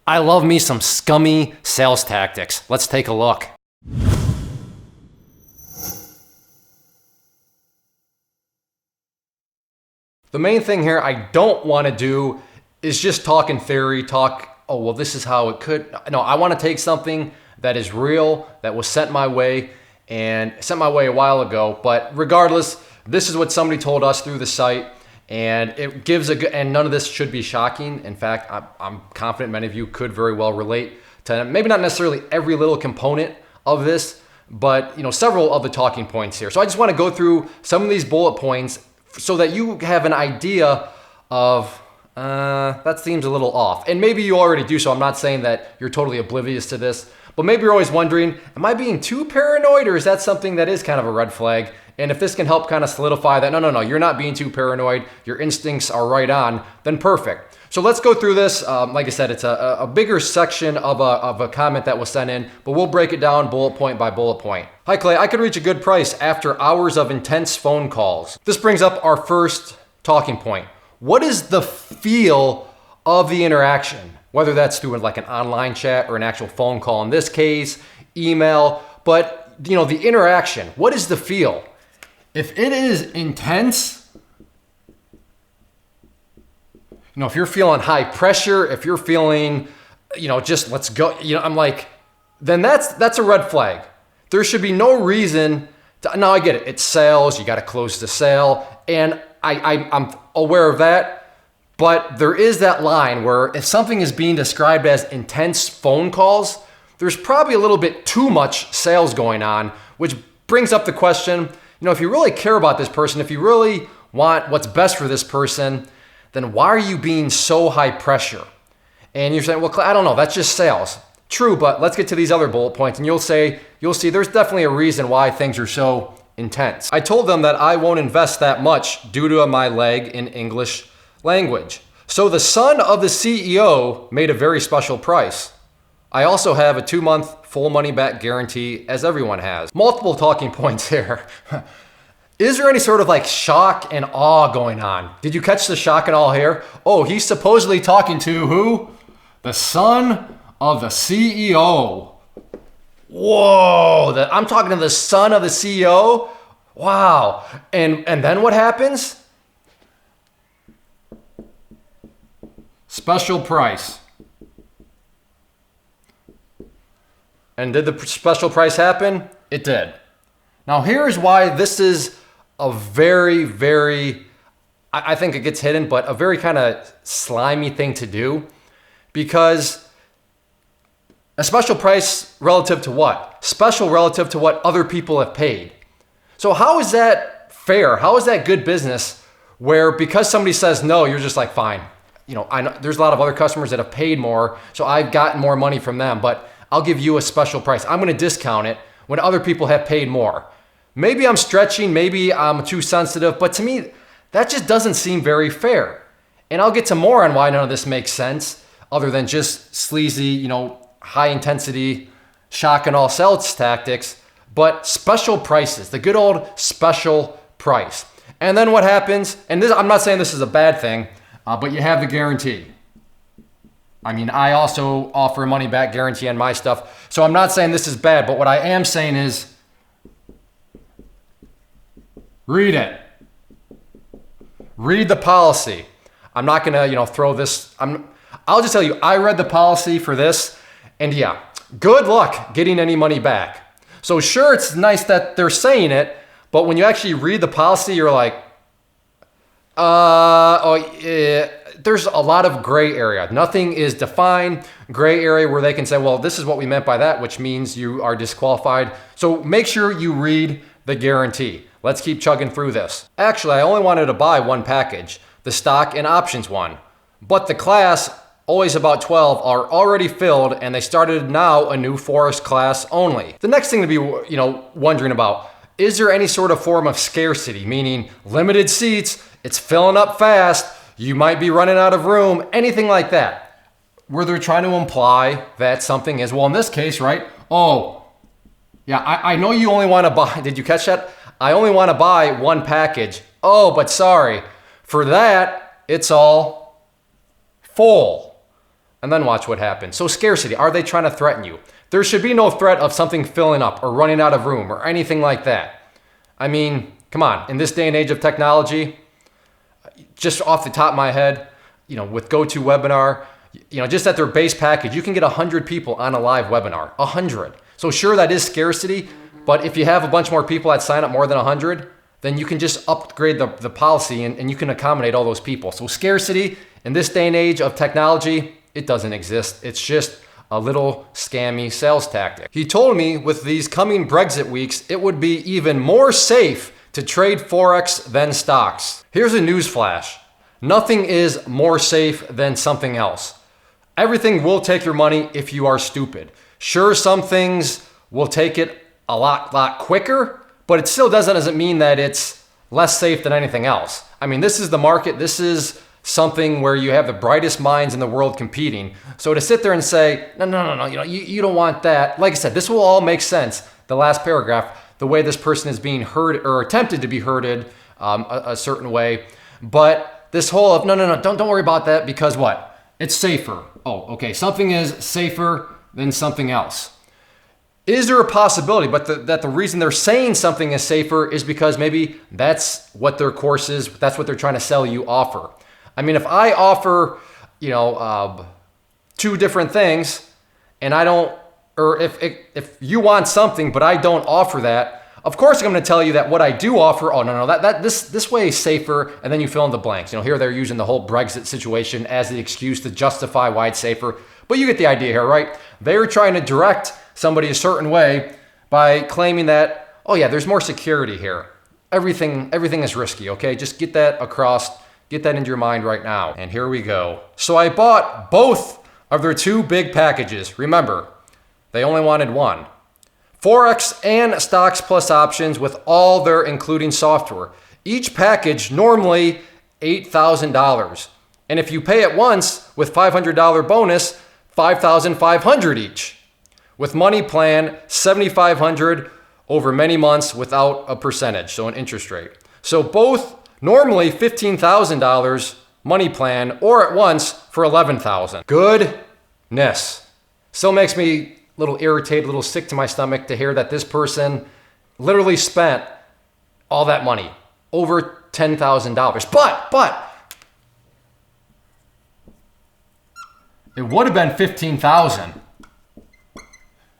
I love me some scummy sales tactics. Let's take a look. The main thing here I don't want to do is just talk in theory, oh, well, this is how it could. No, I want to take something that is real, that was sent my way a while ago. But regardless, this is what somebody told us through the site, and it gives and none of this should be shocking. In fact, I'm confident many of you could very well relate to maybe not necessarily every little component of this, but several of the talking points here. So I just want to go through some of these bullet points so that you have an idea of, that seems a little off. And maybe you already do, so I'm not saying that you're totally oblivious to this, but maybe you're always wondering, am I being too paranoid, or is that something that is kind of a red flag? And if this can help kind of solidify that, no, you're not being too paranoid, your instincts are right on, then perfect. So let's go through this. Like I said, it's a bigger section of a comment that was sent in, but we'll break it down bullet point by bullet point. Hi Clay, I could reach a good price after hours of intense phone calls. This brings up our first talking point. What is the feel of the interaction? Whether that's through like an online chat or an actual phone call in this case, email, but the interaction, what is the feel? If it is intense, if you're feeling high pressure, if you're feeling, just let's go, I'm like, then that's a red flag. There should be no reason to, now I get it, it's sales, you got to close the sale, and I'm aware of that, but there is that line where if something is being described as intense phone calls, there's probably a little bit too much sales going on, which brings up the question, if you really care about this person, if you really want what's best for this person, then why are you being so high pressure? And you're saying, well, I don't know, that's just sales. True, but let's get to these other bullet points and you'll see there's definitely a reason why things are so intense. I told them that I won't invest that much due to my lag in English language. So the son of the CEO made a very special price. I also have a 2-month full money back guarantee, as everyone has. Multiple talking points here. Is there any sort of like shock and awe going on? Did you catch the shock and awe here? Oh, he's supposedly talking to who? The son of the CEO. Whoa, I'm talking to the son of the CEO? Wow. And then what happens? Special price. And did the special price happen? It did. Now here's why this is a very, very, I think it gets hidden, but a very kind of slimy thing to do, because a special price relative to what? Special relative to what other people have paid. So how is that fair? How is that good business where because somebody says no, you're just like, fine. I know there's a lot of other customers that have paid more, so I've gotten more money from them, but I'll give you a special price. I'm going to discount it when other people have paid more. Maybe I'm stretching, maybe I'm too sensitive, but to me, that just doesn't seem very fair. And I'll get to more on why none of this makes sense other than just sleazy, high intensity, shock and all sales tactics, but special prices, the good old special price. And then what happens, and this, I'm not saying this is a bad thing, but you have the guarantee. I mean, I also offer a money back guarantee on my stuff. So I'm not saying this is bad, but what I am saying is read it. Read the policy. I'm not gonna, throw this, I'll just tell you, I read the policy for this, and yeah, good luck getting any money back. So sure, it's nice that they're saying it, but when you actually read the policy, you're like, there's a lot of gray area. Nothing is defined. Gray area where they can say, well, this is what we meant by that, which means you are disqualified. So make sure you read the guarantee. Let's keep chugging through this. Actually, I only wanted to buy one package, the stock and options one, but the class, always about 12, are already filled, and they started now a new forest class only. The next thing to be, wondering about, is there any sort of form of scarcity, meaning limited seats, it's filling up fast, you might be running out of room, anything like that, where they're trying to imply that something is, well, in this case, right? Oh, yeah, I know you only want to buy, did you catch that? I only want to buy one package. Oh, but sorry, for that, it's all full. and then watch what happens. So scarcity, are they trying to threaten you? There should be no threat of something filling up or running out of room or anything like that. I mean, come on, in this day and age of technology, just off the top of my head, with GoToWebinar, just at their base package, you can get 100 people on a live webinar, 100. So sure, that is scarcity, but if you have a bunch more people that sign up more than 100, then you can just upgrade the policy and you can accommodate all those people. So scarcity in this day and age of technology, it doesn't exist. It's just a little scammy sales tactic. He told me with these coming Brexit weeks, it would be even more safe to trade Forex than stocks. Here's a news flash. Nothing is more safe than something else. Everything will take your money if you are stupid. Sure, some things will take it a lot quicker, but it still doesn't mean that it's less safe than anything else. I mean, this is the market. This is something where you have the brightest minds in the world competing. So to sit there and say, no, you don't want that. Like I said, this will all make sense. The last paragraph, the way this person is being herded or attempted to be herded a certain way. But this whole of, no, don't worry about that because what? It's safer. Oh, okay, something is safer than something else. Is there a possibility, but that the reason they're saying something is safer is because maybe that's what their course is, that's what they're trying to sell you offer. I mean, if I offer, two different things and I don't, or if you want something, but I don't offer that, of course I'm going to tell you that what I do offer, oh, no, this way is safer, and then you fill in the blanks. Here they're using the whole Brexit situation as the excuse to justify why it's safer, but you get the idea here, right? They're trying to direct somebody a certain way by claiming that, oh yeah, there's more security here. Everything is risky, okay? Just get that across, get that into your mind right now. And here we go. So I bought both of their two big packages. Remember, they only wanted one. Forex and stocks plus options with all their including software. Each package normally $8,000. And if you pay it once with $500 bonus, $5,500 each. With money plan, $7,500 over many months without a percentage, so an interest rate. So both normally $15,000 money plan or at once for $11,000. Goodness. Still makes me a little irritated, a little sick to my stomach to hear that this person literally spent all that money, over $10,000. But it would have been $15,000.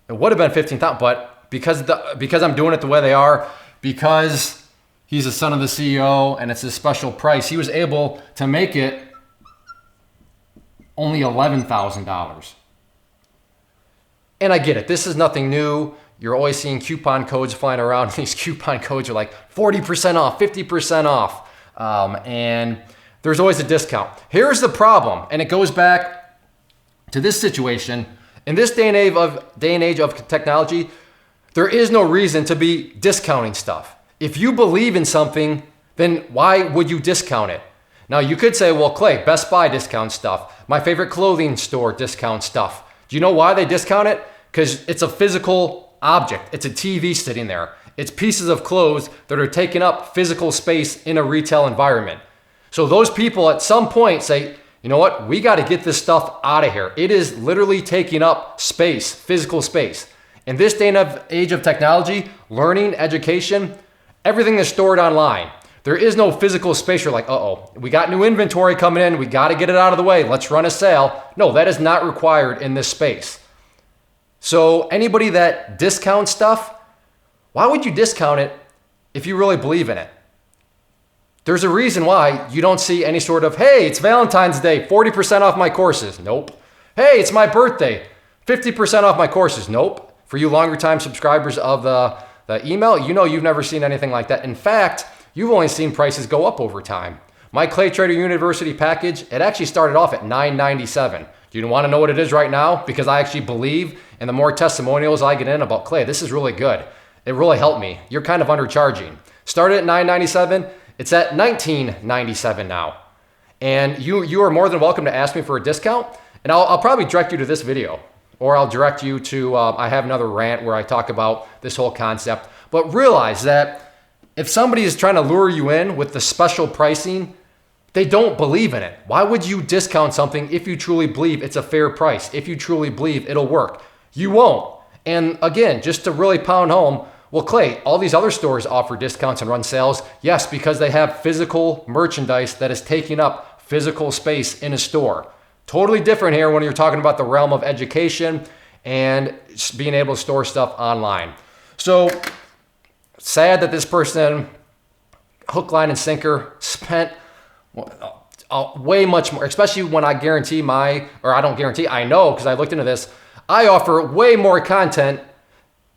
It would have been $15,000, but because I'm doing it the way they are, because he's the son of the CEO and it's a special price, he was able to make it only $11,000. And I get it. This is nothing new. You're always seeing coupon codes flying around. These coupon codes are like 40% off, 50% off. And there's always a discount. Here's the problem, and it goes back to this situation. In this day and age of technology, there is no reason to be discounting stuff. If you believe in something, then why would you discount it? Now you could say, well, Clay, Best Buy discounts stuff. My favorite clothing store discounts stuff. Do you know why they discount it? Because it's a physical object. It's a TV sitting there. It's pieces of clothes that are taking up physical space in a retail environment. So those people at some point say, you know what? We got to get this stuff out of here. It is literally taking up space, physical space. In this day and age of technology, learning, education, everything is stored online. There is no physical space. You're like, uh-oh, we got new inventory coming in. We got to get it out of the way. Let's run a sale. No, that is not required in this space. So anybody that discounts stuff, why would you discount it if you really believe in it? There's a reason why you don't see any sort of, hey, it's Valentine's Day, 40% off my courses. Nope. Hey, it's my birthday, 50% off my courses. Nope. For you longer time subscribers of the email, you've never seen anything like that. In fact, you've only seen prices go up over time. My Clay Trader University package, it actually started off at $997. Do you want to know what it is right now? Because I actually believe, and the more testimonials I get in about Clay, this is really good. It really helped me. You're kind of undercharging. Started at $997. It's at $19.97 now. And you are more than welcome to ask me for a discount. And I'll probably direct you to this video. Or I'll direct you to, I have another rant where I talk about this whole concept. But realize that if somebody is trying to lure you in with the special pricing They don't believe in it. Why would you discount something if you truly believe it's a fair price, if you truly believe it'll work? You won't. And again, just to really pound home, well, Clay, all these other stores offer discounts and run sales. Yes, because they have physical merchandise that is taking up physical space in a store. Totally different here when you're talking about the realm of education and being able to store stuff online. So sad that this person, hook, line, and sinker, spent way much more, especially when I I know because I looked into this, I offer way more content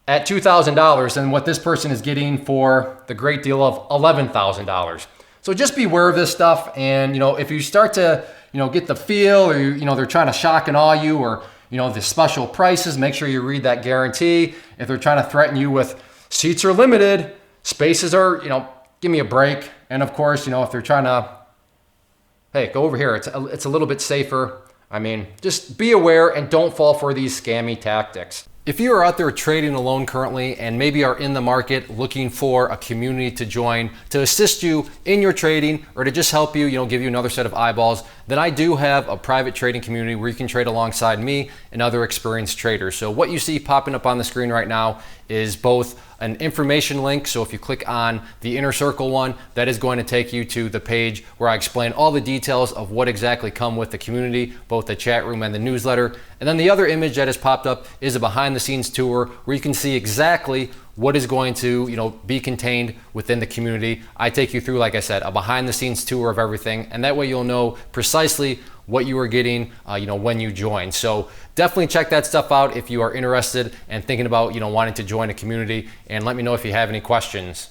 at $2,000 than what this person is getting for the great deal of $11,000. So just be aware of this stuff. And, if you start to, get the feel or, they're trying to shock and awe you or, the special prices, make sure you read that guarantee. If they're trying to threaten you with seats are limited, spaces are, give me a break. And of course, if they're trying to, hey, go over here. It's a little bit safer. I mean, just be aware and don't fall for these scammy tactics. If you are out there trading alone currently and maybe are in the market looking for a community to join to assist you in your trading or to just help you, give you another set of eyeballs, then I do have a private trading community where you can trade alongside me and other experienced traders. So what you see popping up on the screen right now is both an information link. So if you click on the inner circle one, that is going to take you to the page where I explain all the details of what exactly come with the community, both the chat room and the newsletter. And then the other image that has popped up is a behind the scenes tour where you can see exactly what is going to be contained within the community. I take you through, like I said, a behind the scenes tour of everything, and that way you'll know precisely what you are getting when you join. So definitely check that stuff out if you are interested and thinking about wanting to join a community, and let me know if you have any questions.